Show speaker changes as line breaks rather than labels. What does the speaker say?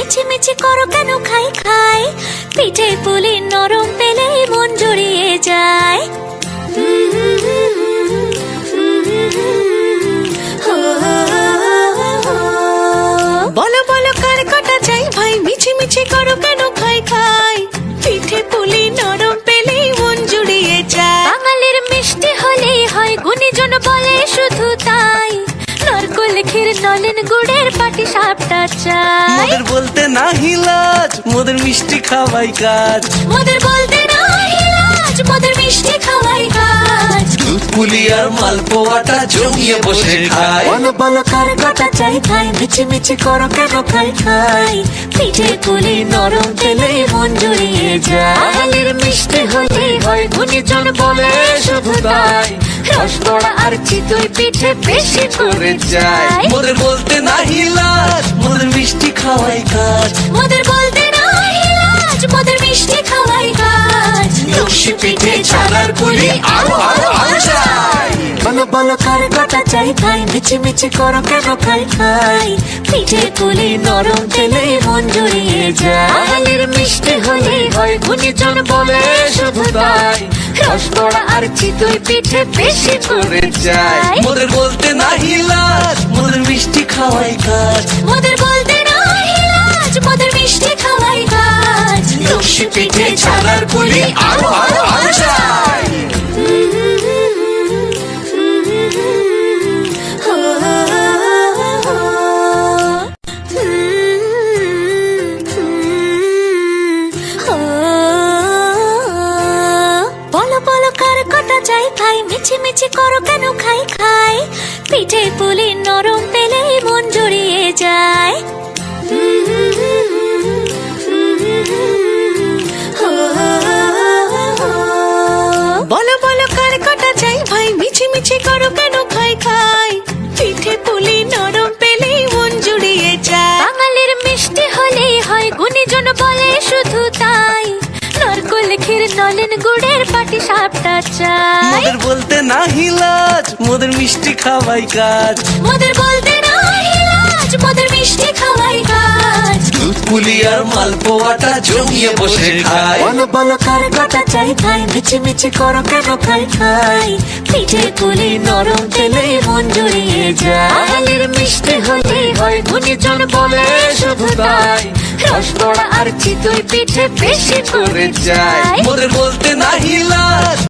মিছিমিছি করো কেন খাই খাই, পিঠে পুলি নরম পেলেই মন জুড়িয়ে যায়। বলো বলো কার কটা চাই ভাই, মিছিমিছি করো কেন খাই খাই, পিঠে পুলি নরম পেলেই মন জুড়িয়ে যায়। বাঙালির মিষ্টি হলেই হয়, গুণীজন বলে শুধু তাই, নারকোল ক্ষীর নলেন গুড়ের পাটি সাপটা চাই।
মোদের বলতে না হিলাজ, মোদের মিষ্টি খাওয়াই কাজ।
মোদের বলতে না হিলাজ, মোদের মিষ্টি খাওয়াই কাজ।
দুধ পুলি আর মালপোয়াটা জমিয়ে বসে খায়।
বলো বলো কার কটা চাই ভাই, মিছিমিছি করো কেন খাই খাই, পিঠে পুলি নরম পেলেই মন জুড়িয়ে যায়। বাঙালির মিষ্টি হলেই হয়, গুণীজন বলে শুধু তাই, রসবড়া আর চিতই পিঠে বেশি করে যায়।
মোদের বলতে না হিলাজ, মোদের মিষ্টি খাওয়াই কাজ।
মোদের বলতে না হিলাজ, মোদের মিষ্টি খাওয়াই কাজ।
লস্যি পিঠে ছানার পুলি আরো আরো আরো চাই।
বলো বলো কার কটা চাই ভাই, মিছিমিছি করো কেন খাই খাই, পিঠে পুলি নরম পেলেই মন জুড়িয়ে যায়। বাঙালির মিষ্টি হলেই হয়, গুণীজন বলে শুধু তাই, রসবড়া আর চিতই পিঠে বেশি করে যায়।
মোদের বলতে না হিলাজ, মোদের মিষ্টি খাওয়াই কাজ।
মোদের বলতে না হিলাজ, মোদের মিষ্টি খাওয়াই কাজ।
লস্যি পিঠে ছানার পুলি আরো আরো আরো চাই।
বলো বলো কার কটা চাই ভাই, মিছিমিছি করো কেন খাই খাই, পিঠে পুলি নরম পেলেই মন জুড়িয়ে যায়। বলো বলো কার কটা চাই ভাই, মিছিমিছি করো কেন খাই খাই, পিঠে পুলি নরম পেলেই মন জুড়িয়ে যায়। বাঙালির মিষ্টি হলেই হয়, গুণীজন বলে শুধু তাই, নারকোল ক্ষীর নলেন গুড়ের পাটি সাপটা চাই।
মোদের বলতে না হিলাজ, মোদের মিষ্টি খাওয়াই কাজ।
মোদের বলতে না হিলাজ, মোদের মিষ্টি খাওয়াই কাজ।
দুধ পুলি আর মালপোয়াটা জমিয়ে বসে খায়।
বলো বলো কার কটা চাই ভাই, মিছিমিছি করো কেন খাই খাই, পিঠে পুলি নরম পেলেই মন জুড়িয়ে যায়। বাঙালির মিষ্টি হলেই হয়, গুণীজন বলে শুধু তাই, রসবড়া আর চিতই পিঠে বেশি করে যায়।
মোদের বলতে না হিলাজ,